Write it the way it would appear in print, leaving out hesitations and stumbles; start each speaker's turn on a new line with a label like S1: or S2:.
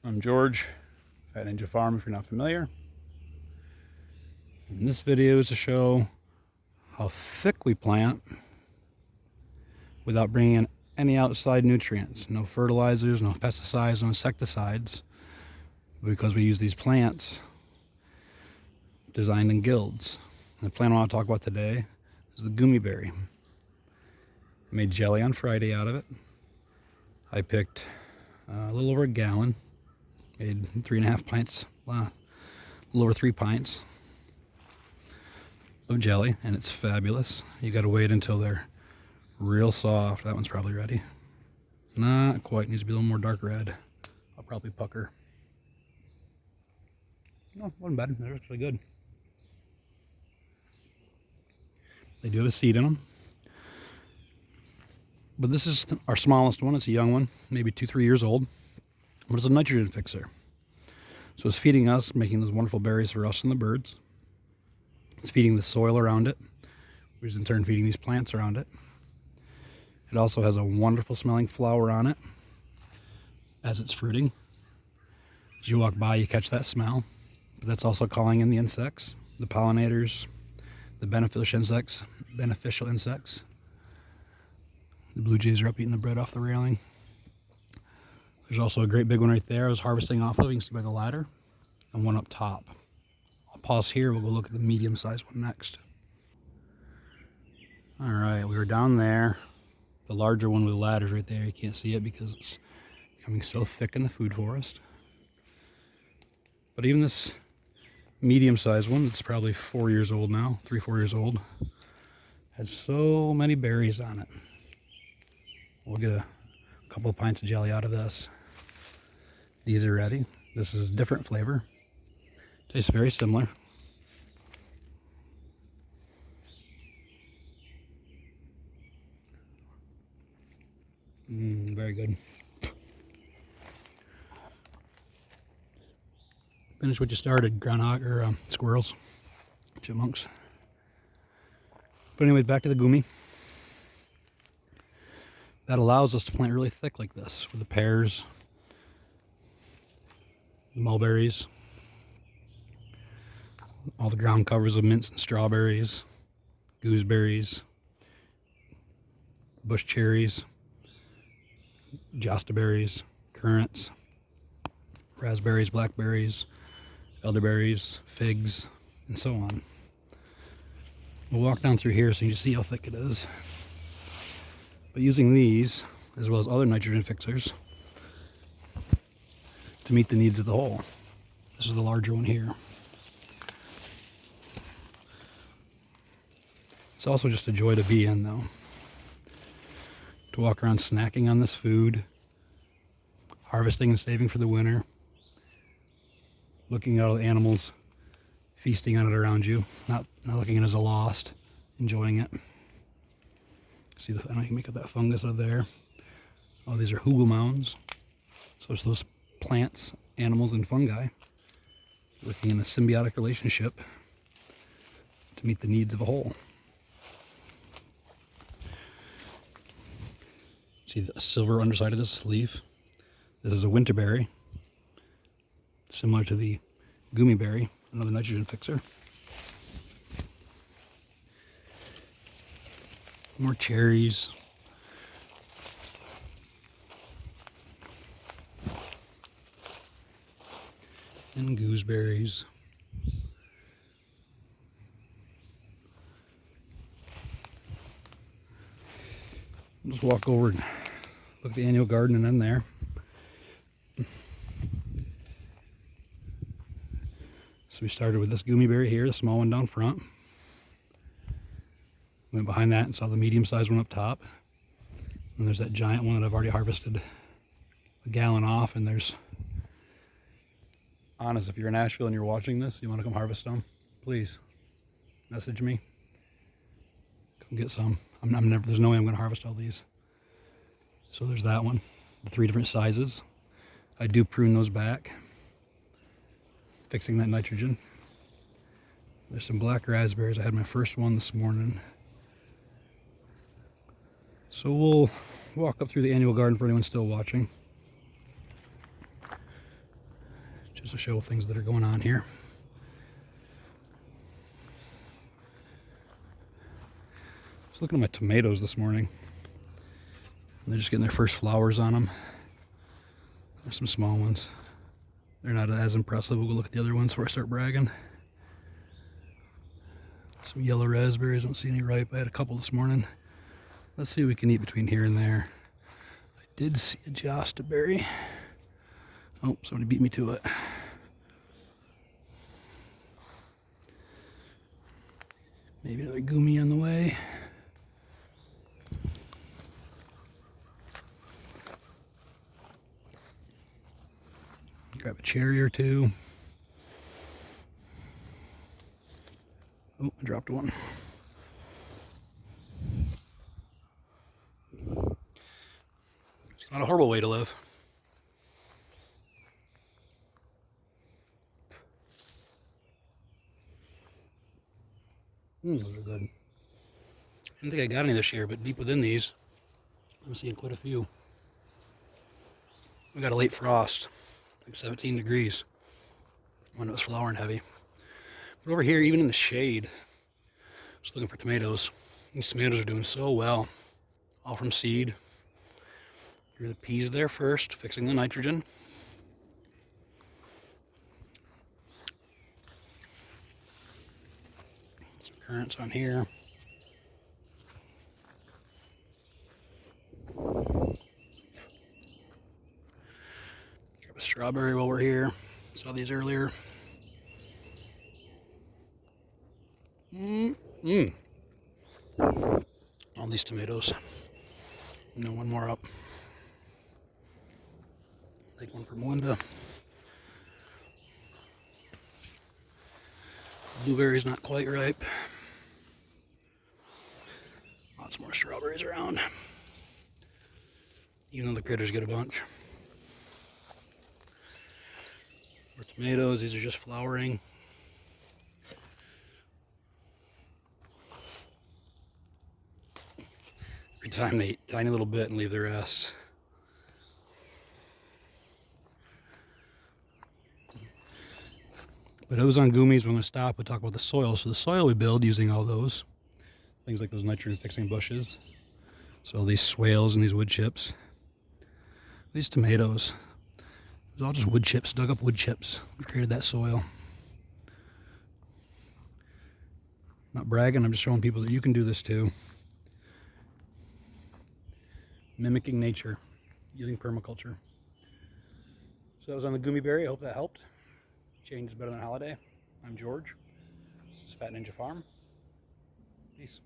S1: I'm George at Ninja Farm, if you're not familiar. And this video is to show how thick we plant without bringing in any outside nutrients. No fertilizers, no pesticides, no insecticides, because we use these plants designed in guilds. And the plant I want to talk about today is the goumiberry. I made jelly on Friday out of it. I picked a little over a gallon. Made 3.5 pints, a little over 3 pints of jelly, and it's fabulous. You got to wait until they're real soft. That one's probably ready. Not quite, needs to be a little more dark red. I'll probably pucker. No, wasn't bad. They're actually good. They do have a seed in them. But this is our smallest one. It's a young one, maybe 2-3 years old. But it's a nitrogen fixer. So it's feeding us, making those wonderful berries for us and the birds. It's feeding the soil around it, which is in turn feeding these plants around it. It also has a wonderful smelling flower on it as it's fruiting. As you walk by, you catch that smell. But that's also calling in the insects, the pollinators, the beneficial insects. The blue jays are up eating the bread off the railing. There's also a great big one right there I was harvesting off of, you can see by the ladder, and one up top. I'll pause here, we'll go look at the medium-sized one next. Alright, we were down there. The larger one with the ladder's right there, you can't see it because it's becoming so thick in the food forest. But even this medium-sized one, it's probably 4 years old now, 3-4 years old, has so many berries on it. We'll get a couple of pints of jelly out of this. These are ready. This is a different flavor. Tastes very similar. Very good. Finish what you started, groundhog or squirrels, chipmunks. But anyways, back to the goumi. That allows us to plant really thick like this with the pears, the mulberries, all the ground covers of mints and strawberries, gooseberries, bush cherries, jostaberries, currants, raspberries, blackberries, elderberries, figs, and so on. We'll walk down through here so you can see how thick it is. But using these, as well as other nitrogen fixers, to meet the needs of the whole. This is the larger one here. It's also just a joy to be in, though. To walk around snacking on this food, harvesting and saving for the winter, looking at all the animals feasting on it around you, not looking at it as a lost, enjoying it. See, I don't know, you can make up that fungus out of there. Oh, these are hugel mounds. So it's those plants, animals, and fungi working in a symbiotic relationship to meet the needs of a whole. See the silver underside of this leaf? This is a winterberry, similar to the goumiberry, another nitrogen fixer. More cherries. And gooseberries. Just walk over and look at the annual garden and in there. So we started with this goumiberry here, the small one down front. Went behind that and saw the medium-sized one up top. And there's that giant one that I've already harvested a gallon off. And there's, honest, if you're in Asheville and you're watching this, you want to come harvest them, please message me. Come get some. There's no way I'm going to harvest all these. So there's that one, the 3 different sizes. I do prune those back, fixing that nitrogen. There's some black raspberries. I had my first one this morning. So we'll walk up through the annual garden for anyone still watching. just to show things that are going on here. I was looking at my tomatoes this morning. And they're just getting their first flowers on them. There's some small ones. They're not as impressive. We'll go look at the other ones before I start bragging. Some yellow raspberries. Don't see any ripe. I had a couple this morning. Let's see what we can eat between here and there. I did see a goumiberry. Oh, somebody beat me to it. Maybe another goumi on the way. Grab a cherry or two. Oh, I dropped one. It's not a horrible way to live. Those are good. I didn't think I got any this year, but deep within these, I'm seeing quite a few. We got a late frost, like 17 degrees, when it was flowering heavy. But over here, even in the shade, just looking for tomatoes. These tomatoes are doing so well, all from seed. Here are the peas there first, fixing the nitrogen. Some currants on here. Grab a strawberry while we're here. Saw these earlier. All these tomatoes. One more up. Take one from Melinda. Blueberry's not quite ripe. Lots more strawberries around. Even though the critters get a bunch. More tomatoes, these are just flowering. Every time they eat a tiny little bit and leave the rest. But it was on goumis. We're going to stop and talk about the soil. So the soil we build using all those things like those nitrogen fixing bushes. So these swales and these wood chips. These tomatoes. It was all just wood chips, dug up wood chips. We created that soil. Not bragging, I'm just showing people that you can do this too. Mimicking nature, using permaculture. So that was on the goumiberry. I hope that helped. Change is better than holiday. I'm George. This is Fat Ninja Farm. Peace.